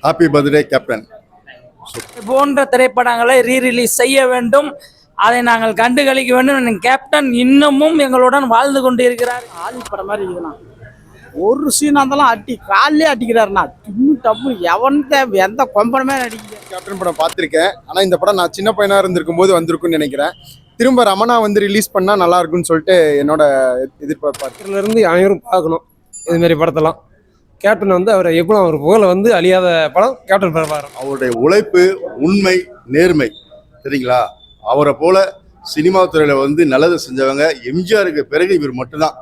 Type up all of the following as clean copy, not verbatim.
Happy birthday captain. போன்ற திரைப்படங்களை rerelease செய்ய வேண்டும், அதை நாங்கள் கண்டுகளிக்க வேண்டும். கேப்டன் இன்னமும் எங்களுடன் வாழ்ந்து கொண்டு இருக்கிறார். ஆலி படம் மாதிரி இருக்குண்ணா. ஒரு சீனாக இருந்தாலும் அட்டி காலிலே அடிக்கிறாருண்ணா. தின்னு டப்பு எவன்கிட்ட எந்த கொம்பனமே அடிக்கல. கேப்டன் படம் பார்த்துருக்கேன். ஆனால் இந்த படம் நான் சின்ன பையனாக இருந்திருக்கும் போது வந்திருக்குன்னு நினைக்கிறேன். திரும்ப ரமணா வந்து ரிலீஸ் பண்ணால் நல்லா இருக்குன்னு சொல்லிட்டு என்னோட எதிர்பார்ப்புலேருந்து அனைவரும் பார்க்கணும் இதுமாரி படத்தெல்லாம். கேப்டன் வந்து அவரை எப்போ அவர் புகழை வந்து அழியாத படம் கேப்டன் பிரபாகரன். அவருடைய உழைப்பு, உண்மை, நேர்மை, சரிங்களா? அவரை போல சினிமா துறையில் வந்து நல்லது செஞ்சவங்க எம்ஜிஆருக்கு பிறகு இவர் மட்டும்தான்.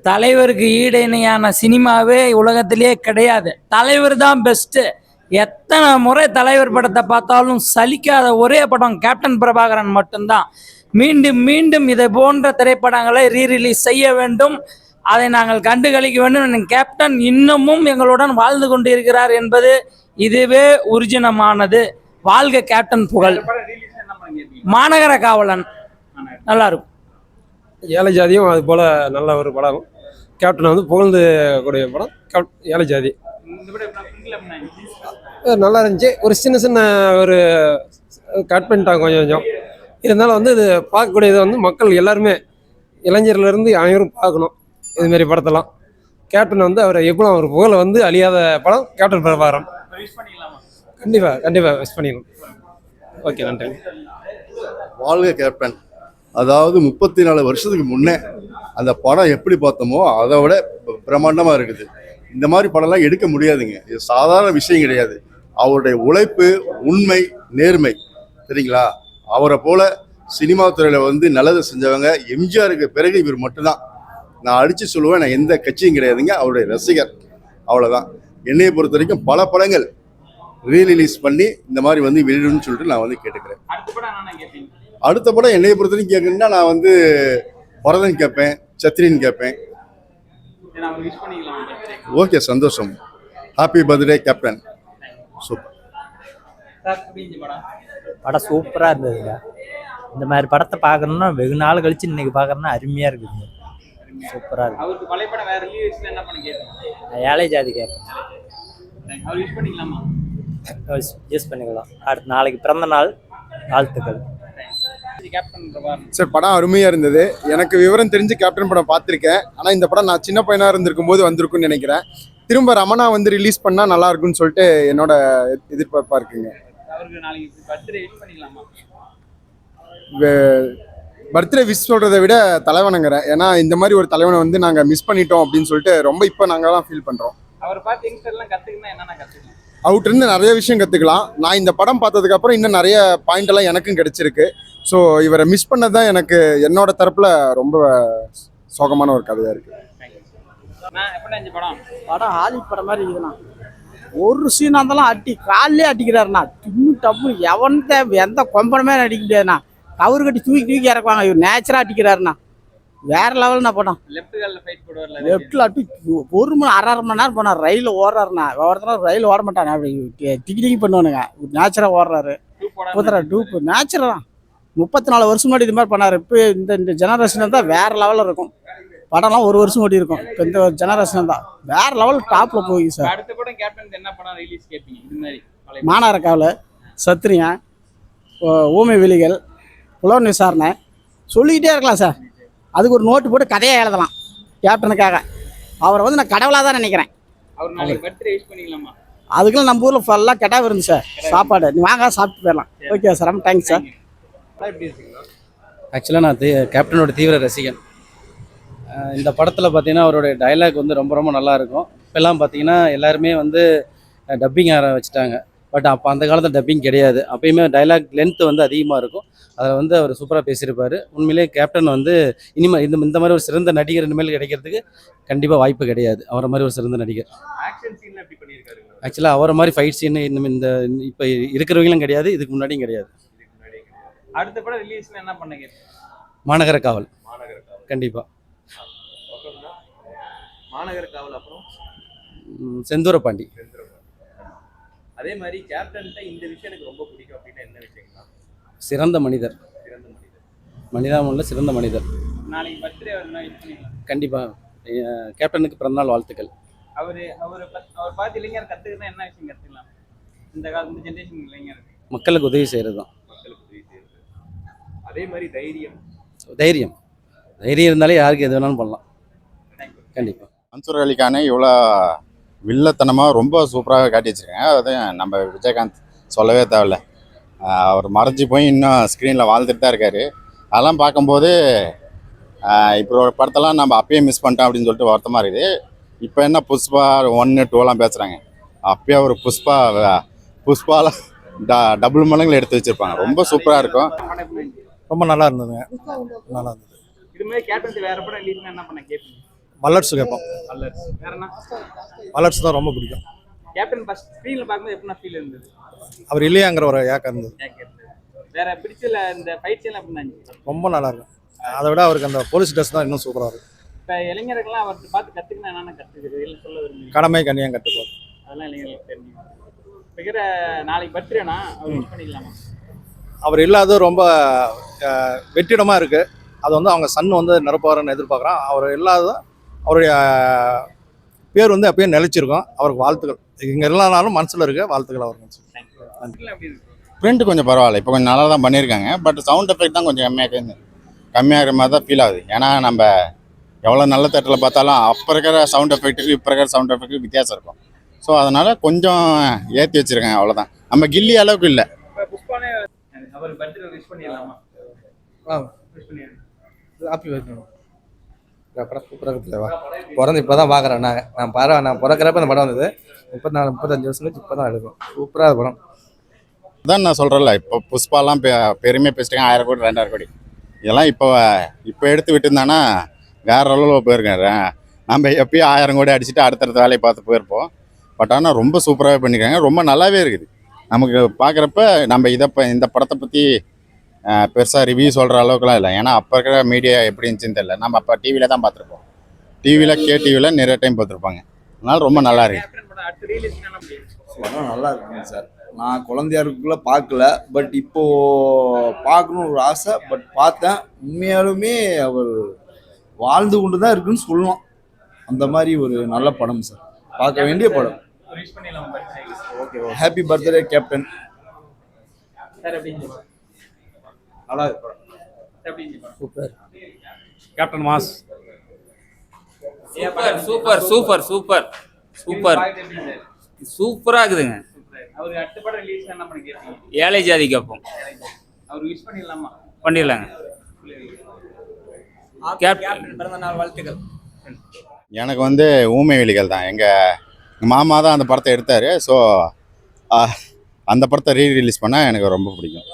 தலைவருக்கு ஈடு இணையான சினிமாவே உலகத்திலேயே கிடையாது. தலைவர் தான் பெஸ்ட்டு. எத்தனை முறை தலைவர் படத்தை பார்த்தாலும் சலிக்காத ஒரே படம் கேப்டன் பிரபாகரன் மட்டும்தான். மீண்டும் மீண்டும் இதை போன்ற திரைப்படங்களை ரீரிலீஸ் செய்ய வேண்டும், அதை நாங்கள் கண்டுகளிக்க வேண்டும். கேப்டன் இன்னமும் எங்களுடன் வாழ்ந்து கொண்டு இருக்கிறார் என்பது இதுவே உறுதினமானது. வாழ்க கேப்டன் புகழ். மாநகர காவலன் நல்லா இருக்கும். ஏழை ஜாதியும் அது போல் நல்ல ஒரு படம். கேப்டன் வந்து புகழ்ந்து கூடிய படம் ஏழை ஜாதி. நல்லா இருந்துச்சு. ஒரு சின்ன சின்ன ஒரு கட் பண்ணிட்டாங்க கொஞ்சம் கொஞ்சம். இருந்தாலும் வந்து இது பார்க்கக்கூடியது வந்து மக்கள் எல்லாருமே இளைஞர்லேருந்து அனைவரும் பார்க்கணும் இதுமாரி படத்தெல்லாம். கேப்டன் வந்து அவரை எப்போ அவர் புகழை வந்து அழியாத படம் கேப்டன் பிரபாகரன். கண்டிப்பாக விஷ் பண்ணிடணும். ஓகே, நன்றி. வாழ்க கேப்டன். அதாவது 34 வருஷத்துக்கு முன்னே அந்த படம் எப்படி பார்த்தோமோ அதை விட பிரம்மாண்டமாக இருக்குது. இந்த மாதிரி படம்லாம் எடுக்க முடியாதுங்க. இது சாதாரண விஷயம் கிடையாது. அவருடைய உழைப்பு, உண்மை, நேர்மை, சரிங்களா? அவரை போல சினிமா துறையில் வந்து நல்லது செஞ்சவங்க எம்ஜிஆருக்கு பிறகு இவர் மட்டும்தான். நான் அடித்து சொல்லுவேன், நான் எந்த கட்சியும் கிடையாதுங்க, அவருடைய ரசிகர், அவ்வளோதான். என்னையை பொறுத்த வரைக்கும் பல படங்கள் ரீரிலீஸ் பண்ணி இந்த மாதிரி வந்து வெளியிடணும்னு சொல்லிட்டு நான் வந்து கேட்டுக்கிறேன். அடுத்த படம் என்னையை பொறுத்த வரைக்கும் கேட்கணும்னா நான் வந்து பரதன் கேட்பேன், சத்ரின்னு கேட்பேன். ஓகே, சந்தோஷம். Happy birthday captain. சூப்பர் படம் சூப்பராக இருந்ததுங்க. இந்த மாதிரி படத்தை பார்க்கணுன்னா வெகு நாள் கழிச்சு இன்னைக்கு பார்க்கறதுனா அருமையாக இருக்குதுங்க. சூப்பராக இருக்கு. ஏழை ஜாதி கேட்பேன். யூஸ் பண்ணிக்கலாம். அடுத்த நாளைக்கு பிறந்த நாள் வாழ்த்துக்கள். சார், படம் அருமையாக இருந்தது. எனக்கு விவரம் தெரிஞ்சு கேப்டன் படம் பார்த்துருக்கேன். ஆனால் இந்த படம் நான் சின்ன பையனாக இருந்திருக்கும் போது வந்திருக்குன்னு நினைக்கிறேன். திரும்ப ரமணா வந்து ரிலீஸ் பண்ணால் நல்லா இருக்குன்னு சொல்லிட்டு என்னோட எதிர்பார்ப்பாக இருக்குங்க. பர்த்டே விஷ் சொல்கிறத விட தலைவனுங்கிறேன். ஏன்னா இந்த மாதிரி ஒரு தலைவனை வந்து நாங்கள் மிஸ் பண்ணிட்டோம் அப்படின்னு சொல்லிட்டு ரொம்ப இப்போ நாங்கள் தான் ஃபீல் பண்ணுறோம். அவர்கிட்ட நிறைய விஷயம் கற்றுக்கலாம். நான் இந்த படம் பார்த்ததுக்கப்புறம் இன்னும் நிறைய பாயிண்ட் எல்லாம் எனக்கும் கிடைச்சிருக்கு. ஸோ இவரை மிஸ் பண்ணது தான் எனக்கு என்னோட தரப்பில் ரொம்ப சோகமான ஒரு கதையாக இருக்குது. படம் ஆலி படம் மாதிரி இருக்குண்ணா. ஒரு சீனாக இருந்தாலும் அட்டி காலிலே அடிக்கிறாருண்ணா. தின்னு டப்பு எவன்கிட்ட எந்த கொம்பனமே அடிக்க முடியாதுண்ணா. கவுரு கட்டி தூக்கி இறக்குவாங்க. இவர் நேச்சராக அடிக்கிறாருண்ணா. வேற லெவல்னா படம். லெஃப்டில் அட்டி 1 மணி 1.5 மணி நேரம் போனார். ரயில் ஓடுறாருண்ணா. ஒருத்தர் ரயில் ஓட மாட்டாங்க, அப்படி டிக்கி பண்ணுவானுங்க. நேச்சராக ஓடுறாரு. டூப்பு நேச்சராக 34 வருஷம் முன்னாடி இது மாதிரி பண்ணார். இப்போ இந்த ஜெனரேஷன் தான் வேற லெவலில் இருக்கும். படம்லாம் 1 வருஷம் ஓடி இருக்கும். இப்போ இந்த ஜெனரேஷன் தான் வேற லெவல் டாப்ல போகுது சார். மாநகர காவலன், சத்ரியன், ஊமை விழிகள், புலன் விசாரணை சொல்லிக்கிட்டே இருக்கலாம் சார். அதுக்கு ஒரு நோட்டு போட்டு கதையை எழுதலாம் கேப்டனுக்காக. அவரை வந்து நான் கடவுளாக தான் நினைக்கிறேன். அதுக்கெல்லாம் நம்ம ஊரில் ஃபுல்லாக கெட்டாக இருந்து சார். சாப்பாடு நீ வாங்க சாப்பிட்டு போயிடலாம். ஓகே சார், ரொம்ப தேங்க்ஸ் சார். ஆக்சுவலாக நான் கேப்டனோட தீவிர ரசிகன். இந்த படத்தில் பார்த்தீங்கன்னா அவருடைய டைலாக் வந்து ரொம்ப ரொம்ப நல்லாயிருக்கும். இப்போல்லாம் பார்த்தீங்கன்னா எல்லாருமே வந்து டப்பிங் ஆர வச்சுட்டாங்க. பட் அப்போ அந்த காலத்தில் டப்பிங் கிடையாது. அப்பயுமே டைலாக் லென்த்து வந்து அதிகமாக இருக்கும். அதில் வந்து அவர் சூப்பராக பேசியிருப்பார். உண்மையிலே கேப்டன் வந்து இனிமேல் இந்த மாதிரி ஒரு சிறந்த நடிகர் இனிமேல் கிடைக்கிறதுக்கு கண்டிப்பாக வாய்ப்பு கிடையாது. அவரை மாதிரி ஒரு சிறந்த நடிகர். ஆக்சுவலாக அவரை மாதிரி ஃபைட் சீன் இந்த இப்போ இருக்கிறவங்களும் கிடையாது, இதுக்கு முன்னாடியும் கிடையாது. அடுத்த படம் ரிலீஸ்ல என்ன பண்ணுங்க? மாநகர காவல். கண்டிப்பாக மாநகர காவல். அப்புறம் செந்தூர பாண்டி. அதே மாதிரி கேப்டன்ட்ட இந்த விஷயம் எனக்கு ரொம்ப பிடிக்கும் அப்படின்னா என்ன விஷயங்களா? சிறந்த மனிதர். மனிதாமல்ல சிறந்த மனிதர். நாளைக்கு பர்த்டே வருதுன்னா கண்டிப்பாக கேப்டனுக்கு பிறந்தநாள் வாழ்த்துக்கள். அவர் பார்த்து இளைஞர் கத்துக்கிறதா என்ன விஷயம் கத்துக்கலாம்? இந்த கால இந்த ஜெனரேஷன் இளைஞர் மக்களுக்கு உதவி செய்கிறது தான். மக்களுக்கு உதவி செய்யறது. அதே மாதிரி தைரியம். தைரியம் இருந்தாலே யாருக்கு எது வேணாலும் பண்ணலாம். கண்டிப்பாக. மன்சூர் அலிகானை இவ்வளோ வில்லத்தனமாக ரொம்ப சூப்பராக காட்டி வச்சிருக்காங்க. அதாவது நம்ம விஜயகாந்த் சொல்லவே தேவையில்ல. அவர் மறைஞ்சி போய் இன்னும் ஸ்க்ரீனில் வாழ்ந்துட்டு தான் இருக்கார். அதெல்லாம் பார்க்கும்போது இப்போ ஒரு படத்தெல்லாம் நம்ம அப்பயே மிஸ் பண்ணிட்டோம் அப்படின்னு சொல்லிட்டு வருத்தமாக இருக்குது. இப்போ என்ன புஷ்பா 1, 2 பேசுகிறாங்க. அப்பயே ஒரு புஷ்பாவில் டபுள் மடங்குல எடுத்து வச்சுருப்பாங்க. ரொம்ப சூப்பராக இருக்கும். ரொம்ப நல்லா இருந்ததுங்க. நல்லா இருந்தது. இது மாதிரி கேப்டன் வேற படம் ரிலீஸ்னா என்ன பண்ண கேட்பீங்க? மலர்ஸ் கேட்போம். வேற என்ன? மலர்ஸ் தான் ரொம்ப பிடிக்கும். கேப்டன் ஃபர்ஸ்ட் ஸ்க்ரீன்ல பார்க்கும்போது எப்படினா ஃபீல் இருந்தது? அவர் இல்லையாங்கிற ஒரு ஏக்கம் இருந்தது. வேற பிடிச்சல இந்த ஃபைட் சீன் எப்படி இருந்துச்சு? ரொம்ப நல்லா இருக்கும். அதை விட அவருக்கு அந்த போலீஸ் ட்ரெஸ் தான் இன்னும் சூப்பராக இருக்கும். இப்போ இளைஞர்கள்லாம் அவர்கிட்ட பார்த்து கற்றுக்கணும் என்னென்ன கற்றுக்குது இல்லை சொல்ல விரும்புகிறீங்க? கடமை கண்ணியம் கட்டுப்பார். அதெல்லாம் இளைஞர்களுக்கு தெரியும். இருக்கிற நாளைக்கு பர்த்டேனா அவர் யூஸ் பண்ணிக்கலாமா? அவர் இல்லாத ரொம்ப வெற்றிடமாக இருக்குது. அது வந்து அவங்க சன் வந்து நிரப்புவாருன்னு எதிர்பார்க்குறான். அவர் இல்லாத அவருடைய பேர் வந்து அப்பயே நிலைச்சிருக்கும். அவருக்கு வாழ்த்துக்கள். இங்கே இல்லைனாலும் மனசில் இருக்க வாழ்த்துக்கள் அவருக்கு. பிரிண்ட் கொஞ்சம் பரவாயில்ல. இப்போ கொஞ்சம் நல்லா தான் பண்ணியிருக்காங்க. பட் சவுண்ட் எஃபெக்ட் தான் கொஞ்சம் கம்மியாகிற மாதிரி தான் ஃபீல் ஆகுது. ஏன்னா நம்ம எவ்வளோ நல்ல தேட்டரில் பார்த்தாலும் அப்போ இருக்கிற சவுண்ட் எஃபெக்ட்டுக்கு இப்போ இருக்கிற சவுண்ட் எஃபெக்ட்டுக்கு வித்தியாசம் இருக்கும். ஸோ அதனால் கொஞ்சம் ஏற்றி வச்சுருக்காங்க, அவ்வளோதான். நம்ம கில்லி அளவுக்கு இல்லை. அவர் பர்த்டே விஷ் பண்ணிடலாமா? Happy birthday. படம் சூப்பராக இருக்குதுவா. பிறந்து இப்போ தான் பார்க்குறேன். நான் பிறக்கிறப்ப இந்த படம் வந்தது. 34-35 வருஷம் கழிச்சு இப்போ தான் எடுக்கும். சூப்பராக படம். அதான் நான் சொல்கிறேன்ல, இப்போ புஷ்பாலாம் பெருமையாக பேசிட்டாங்க. 1000 கோடி 2000 கோடி இதெல்லாம் இப்போ எடுத்து விட்டுருந்தானா வேற அளவில் போயிருக்காரு. நம்ம எப்பயும் 1000 கோடி அடிச்சுட்டு அடுத்தடுத்த வேலையை பார்த்து போயிருப்போம். பட் ஆனால் ரொம்ப சூப்பராகவே பண்ணியிருக்காங்க. ரொம்ப நல்லாவே இருக்குது. நமக்கு பார்க்குறப்ப நம்ம இந்த படத்தை பற்றி பெருசாக ரிவ்யூ சொல்கிற அளவுக்குலாம் இல்லை. ஏன்னா அப்போ இருக்கிற மீடியா எப்படி இருந்துச்சுன்னு தெரியல. நம்ம அப்போ டிவியில் தான் பார்த்துருப்போம். டிவியில் நிறைய டைம் பார்த்துருப்பாங்க. அதனால் ரொம்ப நல்லா இருக்குது. படம் நல்லா இருக்குங்க சார். நான் குழந்தையா இருக்குள்ள பார்க்கல. பட் இப்போ பார்க்கணுன்னு ஒரு ஆசை. பட் பார்த்தேன். உண்மையாலுமே அவர் வாழ்ந்து கொண்டு தான் இருக்குன்னு சொல்லலாம். அந்த மாதிரி ஒரு நல்ல படம் சார். பார்க்க வேண்டிய படம். Okay, happy birthday captain. நல்லா super. Captain mass. Super super super super சூப்பராக இருக்குதுங்க. அவர் அடுத்த படம் ரிலீஸ் என்ன பண்ண கேட்பீங்க? ஏழை ஜாதி கேட்போம். அவர் விஷ் பண்ணிடலாமா? பண்ணிடலாங்க. கேப்டன் பிறந்தநாள் வாழ்த்துக்கள். எனக்கு வந்து ஊமை வெளிகள் தான். எங்கள் மாமா தான் அந்த படத்தை எடுத்தார். ஸோ அந்த படத்தை ரீ ரிலீஸ் பண்ணால் எனக்கு ரொம்ப பிடிக்கும்.